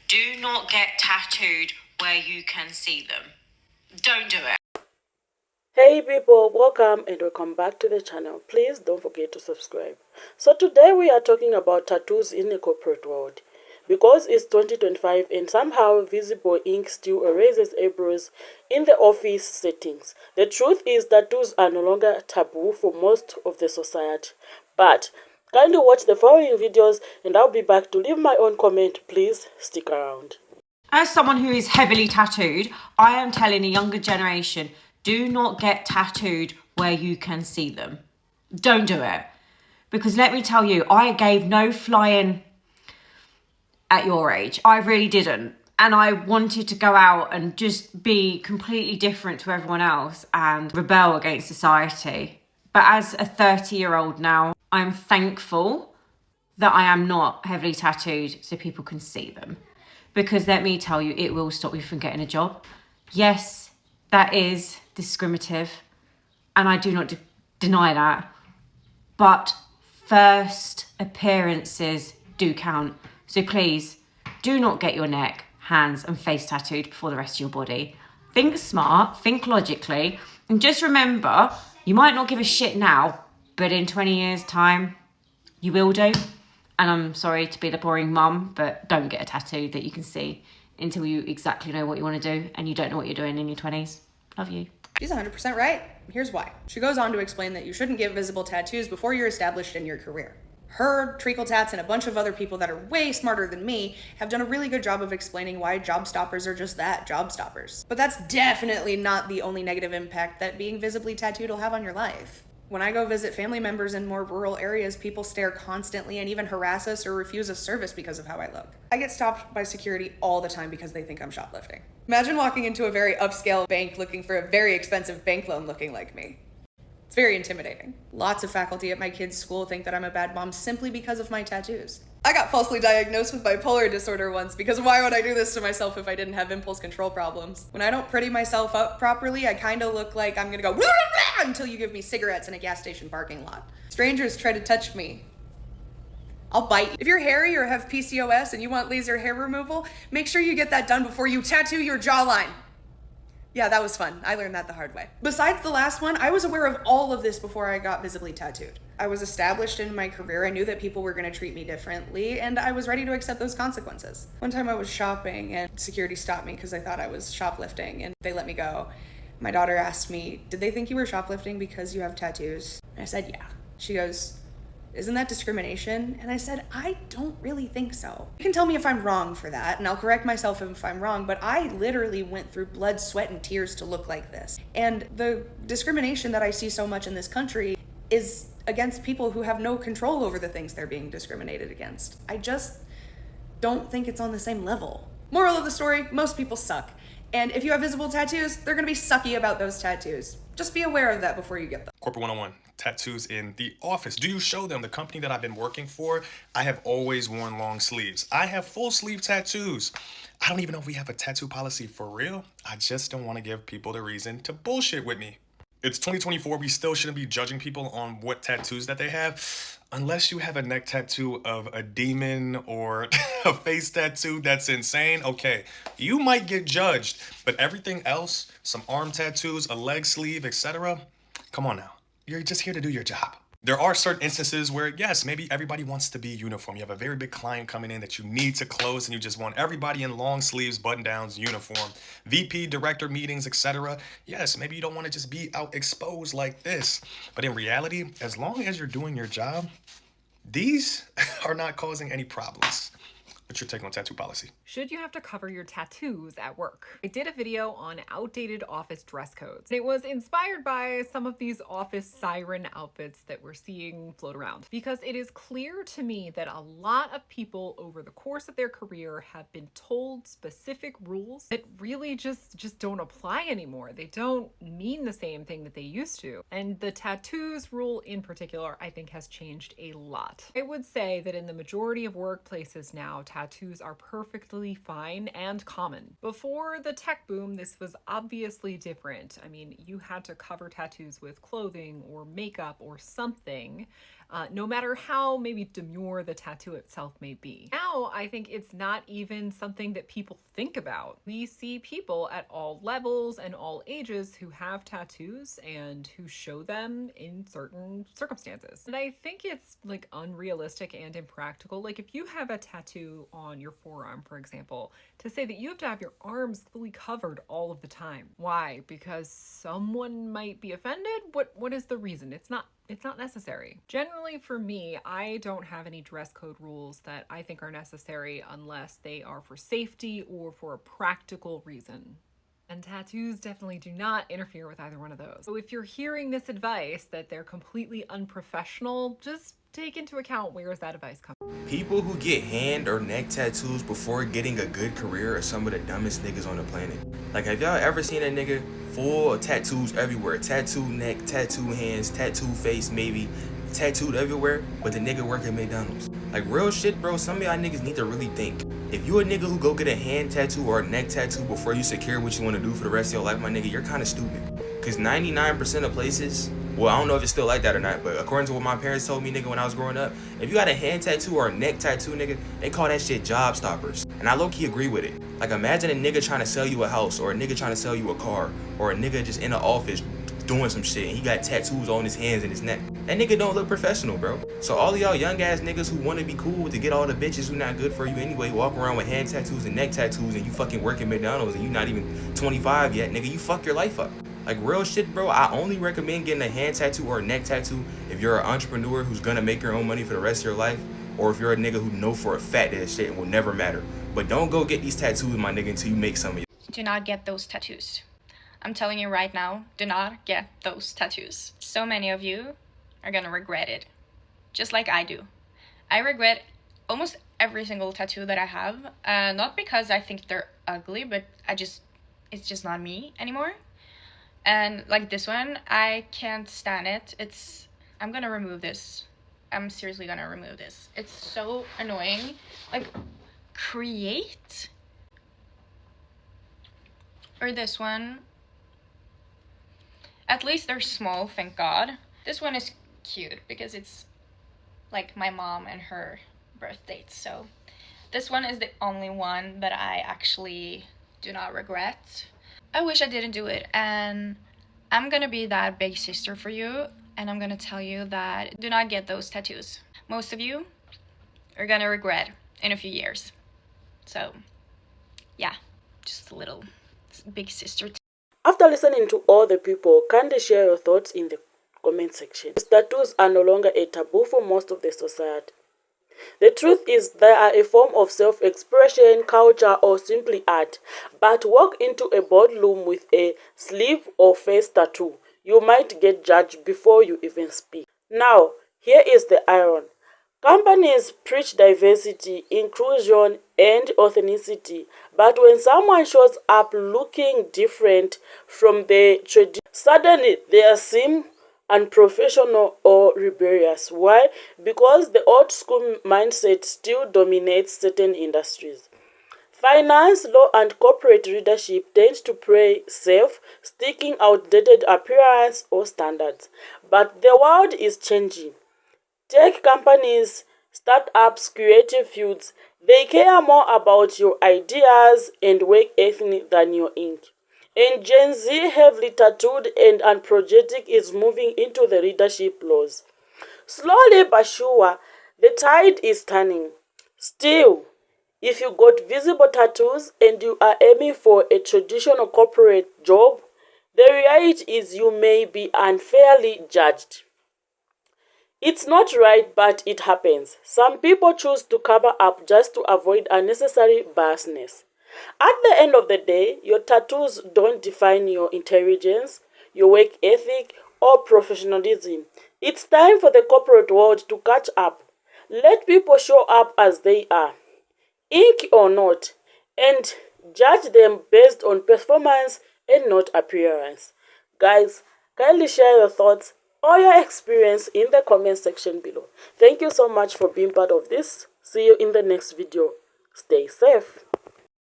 Do not get tattooed where you can see them. Don't do it. Hey people, welcome back to the channel. Please don't forget to subscribe. So today we are talking about tattoos in the corporate world. Because it's 2025 and somehow visible ink still erases eyebrows in the office settings. The truth is tattoos are no longer taboo for most of the society. But kindly watch the following videos and I'll be back to leave my own comment. Please stick around. As someone who is heavily tattooed, I am telling the younger generation, do not get tattooed where you can see them. Don't do it. Because let me tell you, I gave no flying at your age. I really didn't. And I wanted to go out and just be completely different to everyone else and rebel against society. But as a 30-year-old now, I'm thankful that I am not heavily tattooed so people can see them. Because let me tell you, it will stop you from getting a job. Yes, that is discriminative, and I do not deny that. But first appearances do count. So please, do not get your neck, hands, and face tattooed before the rest of your body. Think smart, think logically, and just remember, you might not give a shit now, but in 20 years' time, you will do. And I'm sorry to be the boring mum, but don't get a tattoo that you can see until you exactly know what you want to do and you don't know what you're doing in your 20s. Love you. She's 100% right. Here's why. She goes on to explain that you shouldn't get visible tattoos before you're established in your career. Her, Treacle Tats, and a bunch of other people that are way smarter than me have done a really good job of explaining why job stoppers are just that, job stoppers. But that's definitely not the only negative impact that being visibly tattooed will have on your life. When I go visit family members in more rural areas, people stare constantly and even harass us or refuse us service because of how I look. I get stopped by security all the time because they think I'm shoplifting. Imagine walking into a very upscale bank looking for a very expensive bank loan looking like me. It's very intimidating. Lots of faculty at my kids' school think that I'm a bad mom simply because of my tattoos. I got falsely diagnosed with bipolar disorder once because why would I do this to myself if I didn't have impulse control problems? When I don't pretty myself up properly, I kind of look like I'm gonna go until you give me cigarettes in a gas station parking lot. Strangers try to touch me. I'll bite you. If you're hairy or have PCOS and you want laser hair removal, make sure you get that done before you tattoo your jawline. Yeah, that was fun. I learned that the hard way. Besides the last one, I was aware of all of this before I got visibly tattooed. I was established in my career. I knew that people were going to treat me differently, and I was ready to accept those consequences. One time I was shopping and security stopped me because I thought I was shoplifting, and they let me go. My daughter asked me, did they think you were shoplifting because you have tattoos? And I said, yeah. She goes, isn't that discrimination? And I said, I don't really think so. You can tell me if I'm wrong for that, and I'll correct myself if I'm wrong, but I literally went through blood, sweat, and tears to look like this. And the discrimination that I see so much in this country is against people who have no control over the things they're being discriminated against. I just don't think it's on the same level. Moral of the story, most people suck. And if you have visible tattoos, they're gonna be sucky about those tattoos. Just be aware of that before you get them. Corporate 101, tattoos in the office. Do you show them? The company that I've been working for, I have always worn long sleeves. I have full sleeve tattoos. I don't even know if we have a tattoo policy for real. I just don't want to give people the reason to bullshit with me. It's 2024, we still shouldn't be judging people on what tattoos that they have. Unless you have a neck tattoo of a demon or a face tattoo that's insane, okay, you might get judged. But everything else, some arm tattoos, a leg sleeve, etc., come on now. You're just here to do your job. There are certain instances where, yes, maybe everybody wants to be uniform. You have a very big client coming in that you need to close and you just want everybody in long sleeves, button downs, uniform. VP, director meetings, etc. Yes, maybe you don't want to just be out exposed like this. But in reality, as long as you're doing your job, these are not causing any problems. What's your take on tattoo policy? Should you have to cover your tattoos at work? I did a video on outdated office dress codes. It was inspired by some of these office siren outfits that we're seeing float around, because it is clear to me that a lot of people over the course of their career have been told specific rules that really just don't apply anymore. They don't mean the same thing that they used to. And the tattoos rule in particular, I think has changed a lot. I would say that in the majority of workplaces now, tattoos are perfectly fine and common. Before the tech boom, this was obviously different. I mean, you had to cover tattoos with clothing or makeup or something, no matter how maybe demure the tattoo itself may be. Now, I think it's not even something that people think about. We see people at all levels and all ages who have tattoos and who show them in certain circumstances. And I think it's like unrealistic and impractical. Like if you have a tattoo on your forearm, for example, to say that you have to have your arms fully covered all of the time. Why? Because someone might be offended? What is the reason? It's not necessary. Generally for me, I don't have any dress code rules that I think are necessary unless they are for safety or for a practical reason. And tattoos definitely do not interfere with either one of those. So if you're hearing this advice that they're completely unprofessional, just take into account where is that advice coming from. People who get hand or neck tattoos before getting a good career are some of the dumbest niggas on the planet. Like, have y'all ever seen a nigga full of tattoos everywhere? Tattoo neck, tattoo hands, tattoo face maybe, tattooed everywhere, but the nigga work at McDonald's. Like, real shit, bro, some of y'all niggas need to really think. If you a nigga who go get a hand tattoo or a neck tattoo before you secure what you want to do for the rest of your life, my nigga, you're kind of stupid. Because 99% of places, well, I don't know if it's still like that or not, but according to what my parents told me, nigga, when I was growing up, if you got a hand tattoo or a neck tattoo, nigga, they call that shit job stoppers. And I low-key agree with it. Like, imagine a nigga trying to sell you a house, or a nigga trying to sell you a car, or a nigga just in the office doing some shit and he got tattoos on his hands and his neck. That nigga don't look professional, bro. So all of y'all young ass niggas who want to be cool to get all the bitches who not good for you anyway, walk around with hand tattoos and neck tattoos, and you fucking work at McDonald's and you not even 25 yet, nigga, you fuck your life up. Like, real shit, bro, I only recommend getting a hand tattoo or a neck tattoo if you're an entrepreneur who's gonna make your own money for the rest of your life, or if you're a nigga who know for a fact that shit will never matter. But don't go get these tattoos, my nigga, until you make some of it. Do not get those tattoos. I'm telling you right now, do not get those tattoos. So many of you are gonna regret it, just like I do. I regret almost every single tattoo that I have, not because I think they're ugly, but it's just not me anymore. And like this one, I can't stand it. I'm gonna remove this. I'm seriously gonna remove this. It's so annoying. Like, create. Or this one. At least they're small, thank God. This one is cute because it's like my mom and her birth date. So this one is the only one that I actually do not regret. I wish I didn't do it, and I'm gonna be that big sister for you, and I'm gonna tell you that do not get those tattoos. Most of you are gonna regret in a few years. So yeah, just a little big sister. After listening to all the people, kindly share your thoughts in the comment section. Tattoos are no longer a taboo for most of the society. The truth is they are a form of self-expression, culture, or simply art. But walk into a boardroom with a sleeve or face tattoo, you might get judged before you even speak. Now, here is the iron. Companies preach diversity, inclusion, and authenticity, but when someone shows up looking different from the tradition, suddenly they seem unprofessional or rebellious. Why? Because the old school mindset still dominates certain industries. Finance, law, and corporate leadership tends to play safe, sticking outdated appearance or standards. But the world is changing. Tech companies, startups, creative fields, they care more about your ideas and work ethic than your ink. And Gen Z, heavily tattooed and unapologetic, is moving into the leadership roles. Slowly but sure, the tide is turning. Still, if you got visible tattoos and you are aiming for a traditional corporate job, the reality is you may be unfairly judged. It's not right, but it happens. Some people choose to cover up just to avoid unnecessary biasness. At the end of the day, your tattoos don't define your intelligence, your work ethic, or professionalism. It's time for the corporate world to catch up. Let people show up as they are, ink or not, and judge them based on performance and not appearance. Guys, kindly share your thoughts or your experience in the comment section below. Thank you so much for being part of this. See you in the next video. stay safe.